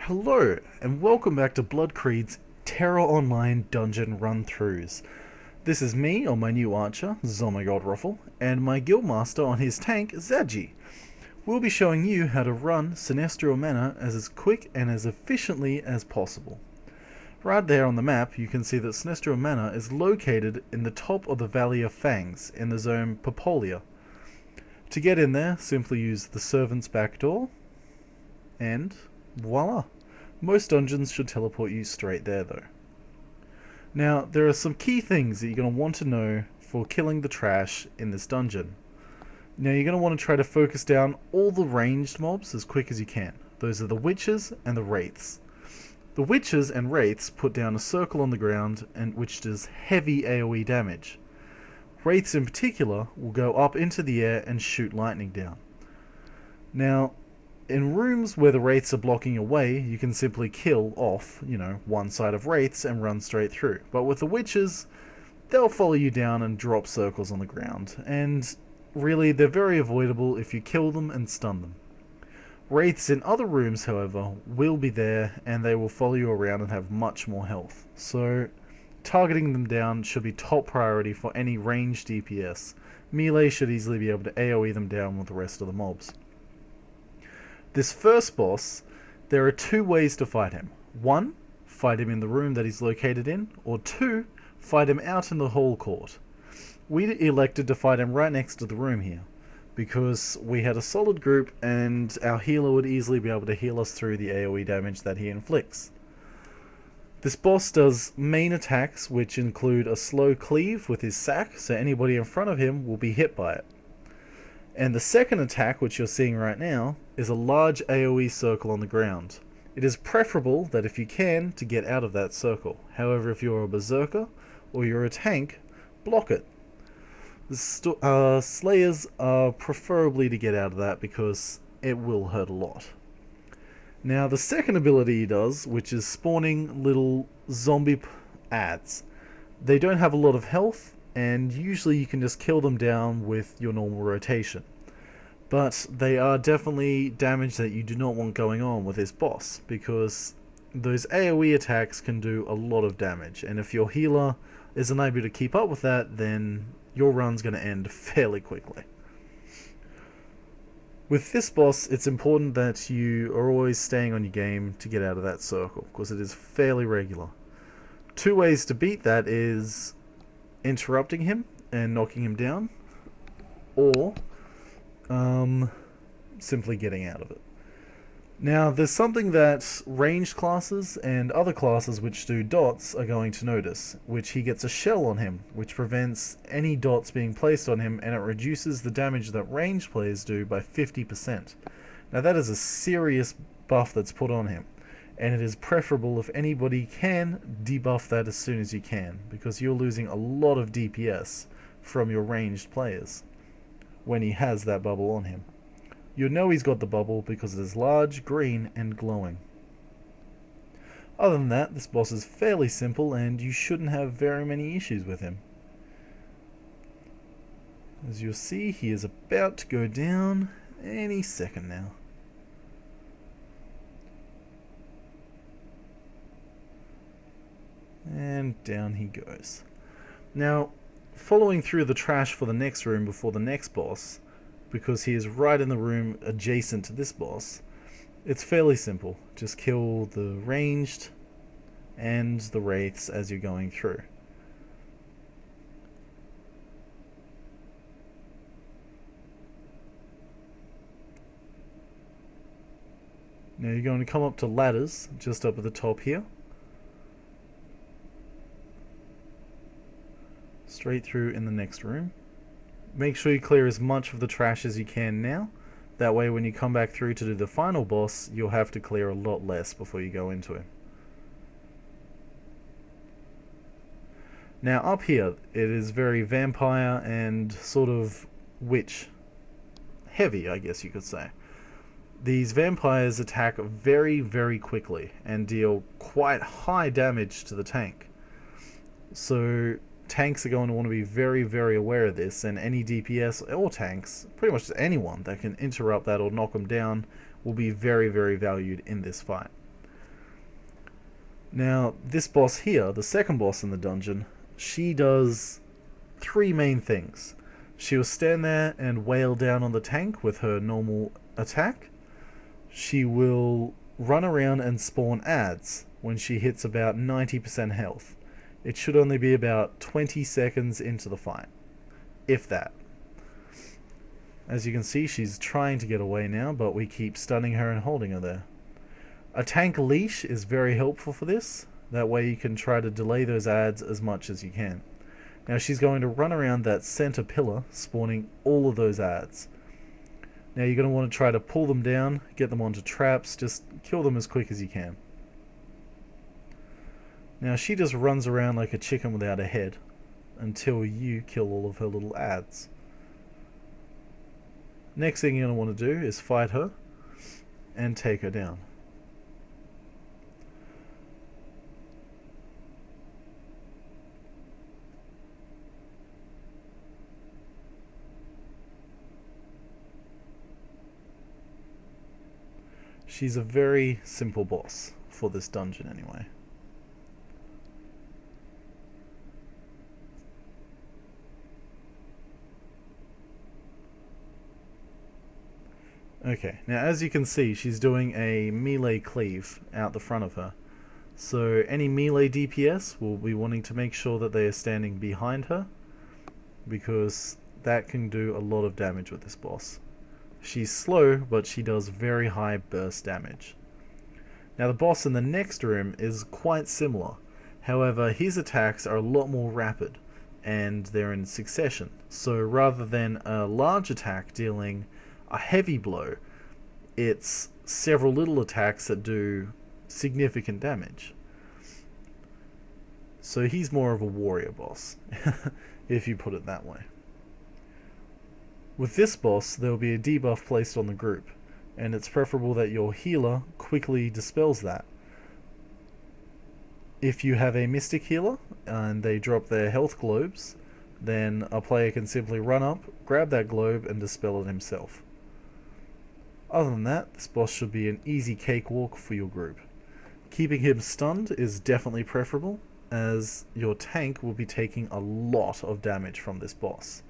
Hello, and welcome back to Blood Creed's TERA Online Dungeon Run-Throughs. This is me on my new archer, Zombie and my guildmaster on his tank, Zadji. We'll be showing you how to run Sinestral Manor as quick and as efficiently as possible. Right there on the map, you can see that Sinestral Manor is located in the top of the Valley of Fangs in the zone Popolia. To get in there, simply use the servant's back door, and voila! Most dungeons should teleport you straight there though. Now, there are some key things that you're going to want to know for killing the trash in this dungeon. Now, you're going to want to try to focus down all the ranged mobs as quick as you can. Those are the witches and the wraiths. The witches and wraiths put down a circle on the ground and which does heavy AoE damage. Wraiths in particular will go up into the air and shoot lightning down. Now, in rooms where the wraiths are blocking your way, you can simply kill off, one side of wraiths and run straight through. But with the witches, they'll follow you down and drop circles on the ground. And really, they're very avoidable if you kill them and stun them. Wraiths in other rooms, however, will be there and they will follow you around and have much more health. So, targeting them down should be top priority for any ranged DPS. Melee should easily be able to AoE them down with the rest of the mobs. This first boss, there are two ways to fight him. One, fight him in the room that he's located in, or two, fight him out in the hall court. We elected to fight him right next to the room here, because we had a solid group and our healer would easily be able to heal us through the AoE damage that he inflicts. This boss does main attacks, which include a slow cleave with his sack, so anybody in front of him will be hit by it. And the second attack, which you're seeing right now, is a large AoE circle on the ground. It is preferable that if you can, to get out of that circle. However, if you're a berserker, or you're a tank, block it. The Slayers are preferably to get out of that because it will hurt a lot. Now, the second ability he does, which is spawning little zombie ads. They don't have a lot of health, and usually you can just kill them down with your normal rotation. But they are definitely damage that you do not want going on with this boss, because those AoE attacks can do a lot of damage, and if your healer isn't able to keep up with that, then your run's going to end fairly quickly. With this boss, it's important that you are always staying on your game to get out of that circle, because it is fairly regular. Two ways to beat that is interrupting him and knocking him down, or simply getting out of it. Now, there's something that ranged classes and other classes which do dots are going to notice, which he gets a shell on him, which prevents any dots being placed on him, and it reduces the damage that ranged players do by 50%. Now, that is a serious buff that's put on him, and it is preferable if anybody can debuff that as soon as you can, because you're losing a lot of DPS from your ranged players when he has that bubble on him. You know he's got the bubble because it is large, green, and glowing. Other than that, this boss is fairly simple and you shouldn't have very many issues with him. As you'll see, he is about to go down any second now. And down he goes. Now, following through the trash for the next room before the next boss, because he is right in the room adjacent to this boss, it's fairly simple. Just kill the ranged and the wraiths as you're going through. Now you're going to come up to ladders just up at the top here. Straight through in the next room. Make sure you clear as much of the trash as you can now. That way when you come back through to do the final boss, you'll have to clear a lot less before you go into him. Now up here, it is very vampire and sort of witch heavy, I guess you could say. These vampires attack very, very quickly and deal quite high damage to the tank. So tanks are going to want to be very, very aware of this, and any DPS or tanks, pretty much anyone that can interrupt that or knock them down, will be very, very valued in this fight. Now, this boss here, the second boss in the dungeon, she does three main things. She will stand there and wail down on the tank with her normal attack. She will run around and spawn adds when she hits about 90% health. It should only be about 20 seconds into the fight, if that. As you can see, she's trying to get away now, but we keep stunning her and holding her there. A tank leash is very helpful for this. That way you can try to delay those adds as much as you can. Now she's going to run around that center pillar, spawning all of those adds. Now you're going to want to try to pull them down, get them onto traps, just kill them as quick as you can. Now she just runs around like a chicken without a head until you kill all of her little adds. Next thing you're going to want to do is fight her and take her down. She's a very simple boss for this dungeon anyway. Okay, now as you can see, she's doing a melee cleave out the front of her. So any melee DPS will be wanting to make sure that they are standing behind her, because that can do a lot of damage with this boss. She's slow, but she does very high burst damage. Now the boss in the next room is quite similar. However, his attacks are a lot more rapid, and they're in succession. So rather than a large attack dealing a heavy blow, it's several little attacks that do significant damage. So he's more of a warrior boss, if you put it that way. With this boss, there will be a debuff placed on the group, and it's preferable that your healer quickly dispels that. If you have a mystic healer and they drop their health globes, then a player can simply run up, grab that globe, and dispel it himself. Other than that, this boss should be an easy cakewalk for your group. Keeping him stunned is definitely preferable, as your tank will be taking a lot of damage from this boss.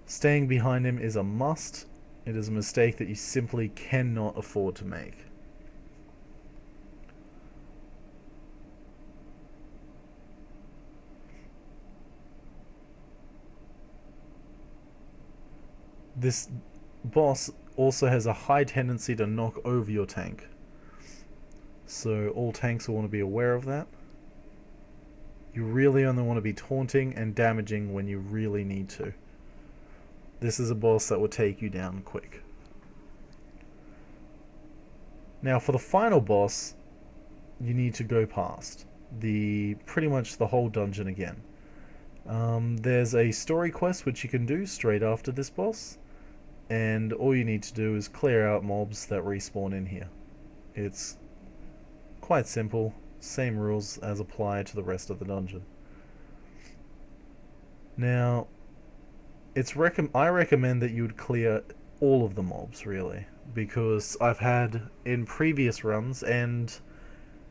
Staying behind him is a must. It is a mistake that you simply cannot afford to make. This boss also has a high tendency to knock over your tank, so all tanks will want to be aware of that. You really only want to be taunting and damaging when you really need to. This is a boss that will take you down quick. Now for the final boss, you need to go past pretty much the whole dungeon again. There's a story quest which you can do straight after this boss, and all you need to do is clear out mobs that respawn in here. It's quite simple, same rules as apply to the rest of the dungeon. Now, I recommend that you would clear all of the mobs, really, because I've had in previous runs, and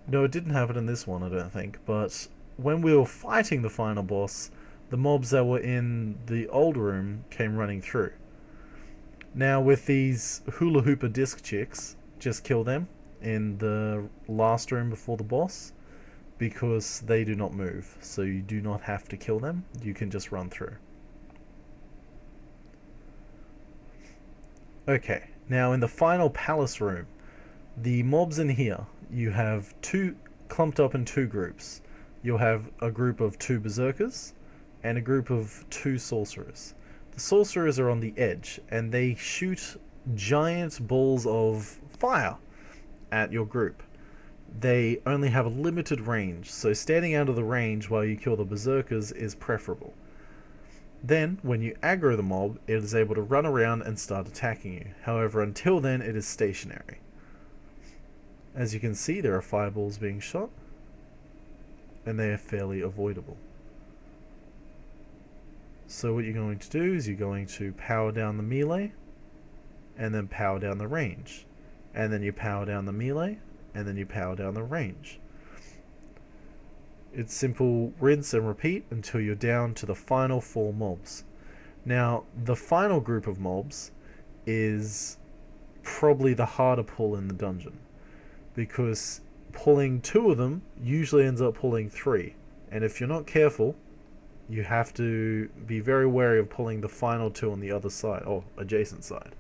no, it didn't happen in this one, I don't think, but when we were fighting the final boss, the mobs that were in the old room came running through. Now with these hula hooper disc chicks, just kill them in the last room before the boss, because they do not move, so you do not have to kill them, you can just run through. Okay, now in the final palace room, the mobs in here, you have clumped up in two groups. You'll have a group of 2 berserkers and a group of 2 sorcerers. The sorcerers are on the edge, and they shoot giant balls of fire at your group. They only have a limited range, so standing out of the range while you kill the berserkers is preferable. Then, when you aggro the mob, it is able to run around and start attacking you. However, until then, it is stationary. As you can see, there are fireballs being shot, and they are fairly avoidable. So what you're going to do is you're going to power down the melee, and then power down the range. And then you power down the melee, and then you power down the range. It's simple rinse and repeat until you're down to the final 4 mobs. Now, the final group of mobs is probably the harder pull in the dungeon, because pulling 2 of them usually ends up pulling 3, and if you're not careful, you have to be very wary of pulling the final 2 on the other side, or adjacent side.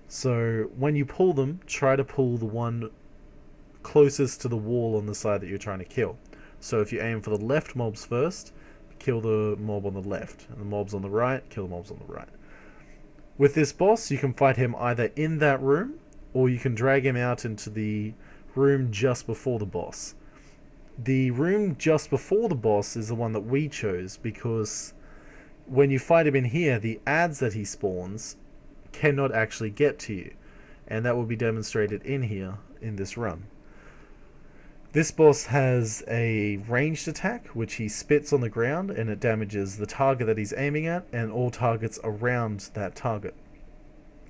So when you pull them, try to pull the one closest to the wall on the side that you're trying to kill. So if you aim for the left mobs first, kill the mob on the left, and the mobs on the right, kill the mobs on the right. With this boss, you can fight him either in that room, or you can drag him out into the room just before the boss. The room just before the boss is the one that we chose, because when you fight him in here, the ads that he spawns cannot actually get to you, and that will be demonstrated in here in this run. This boss has a ranged attack, which he spits on the ground, and it damages the target that he's aiming at and all targets around that target.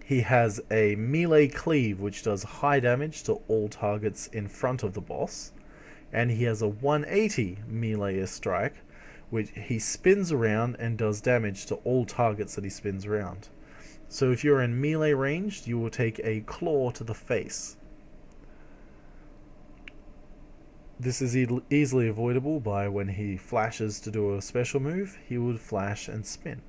He has a melee cleave, which does high damage to all targets in front of the boss, and he has a 180 melee strike, which he spins around and does damage to all targets that he spins around. So if you're in melee range, you will take a claw to the face. This is easily avoidable by when he flashes to do a special move, he would flash and spin.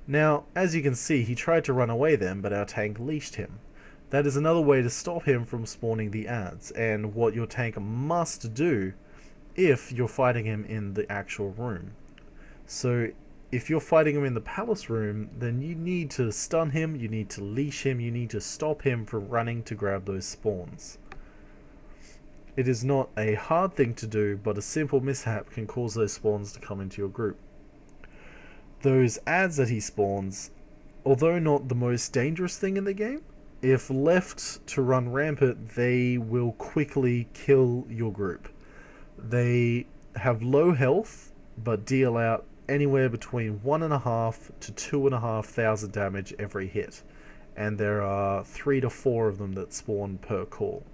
Now, as you can see, he tried to run away then, but our tank leashed him. That is another way to stop him from spawning the ads, and what your tank must do if you're fighting him in the actual room. So, if you're fighting him in the palace room, then you need to stun him, you need to leash him, you need to stop him from running to grab those spawns. It is not a hard thing to do, but a simple mishap can cause those spawns to come into your group. Those ads that he spawns, although not the most dangerous thing in the game, if left to run rampant, they will quickly kill your group. They have low health, but deal out anywhere between 1,500 to 2,500 damage every hit, and there are 3 to 4 of them that spawn per call.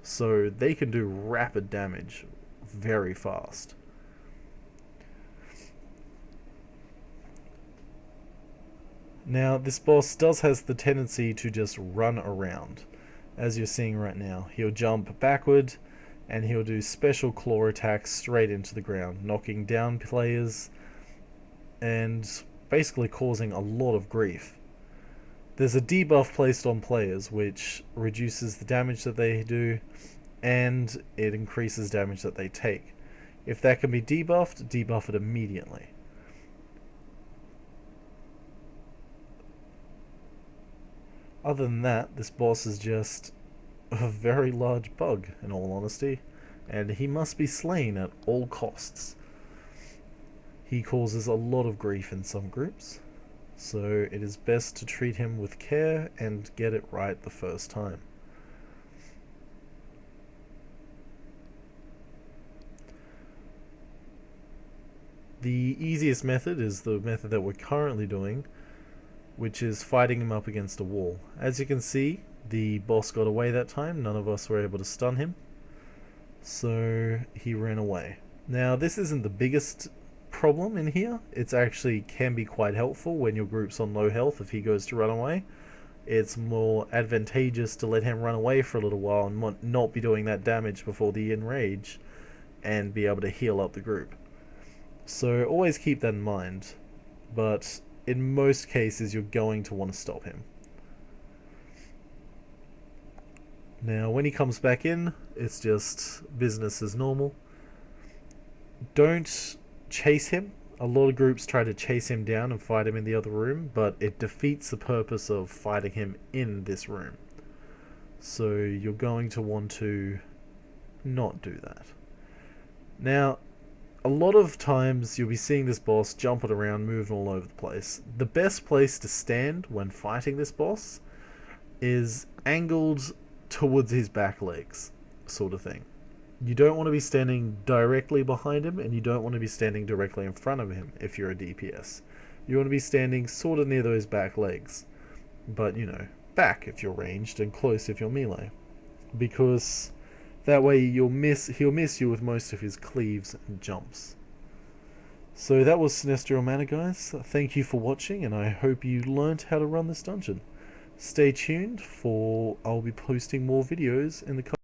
So they can do rapid damage very fast. Now, this boss does has the tendency to just run around. As you're seeing right now, he'll jump backward and he'll do special claw attacks straight into the ground, knocking down players and basically causing a lot of grief. There's a debuff placed on players which reduces the damage that they do, and it increases damage that they take. If that can be debuffed, debuff it immediately. Other than that, this boss is just a very large bug, in all honesty, and he must be slain at all costs. He causes a lot of grief in some groups, so it is best to treat him with care and get it right the first time. The easiest method is the method that we're currently doing, which is fighting him up against a wall. As you can see, the boss got away that time, none of us were able to stun him, so he ran away. Now, this isn't the biggest problem in here. It's actually can be quite helpful when your group's on low health. If he goes to run away, it's more advantageous to let him run away for a little while and not be doing that damage before the enrage, and be able to heal up the group. So always keep that in mind, but in most cases you're going to want to stop him. Now when he comes back in, it's just business as normal. Don't chase him. A lot of groups try to chase him down and fight him in the other room, but it defeats the purpose of fighting him in this room. So you're going to want to not do that. Now, a lot of times you'll be seeing this boss jumping around, moving all over the place. The best place to stand when fighting this boss is angled towards his back legs, sort of thing. You don't want to be standing directly behind him, and you don't want to be standing directly in front of him if you're a DPS. You want to be standing sort of near those back legs, but back if you're ranged and close if you're melee, because That way he'll miss you with most of his cleaves and jumps. So that was Sinestral Manor, guys. Thank you for watching, and I hope you learnt how to run this dungeon. Stay tuned for I'll be posting more videos in the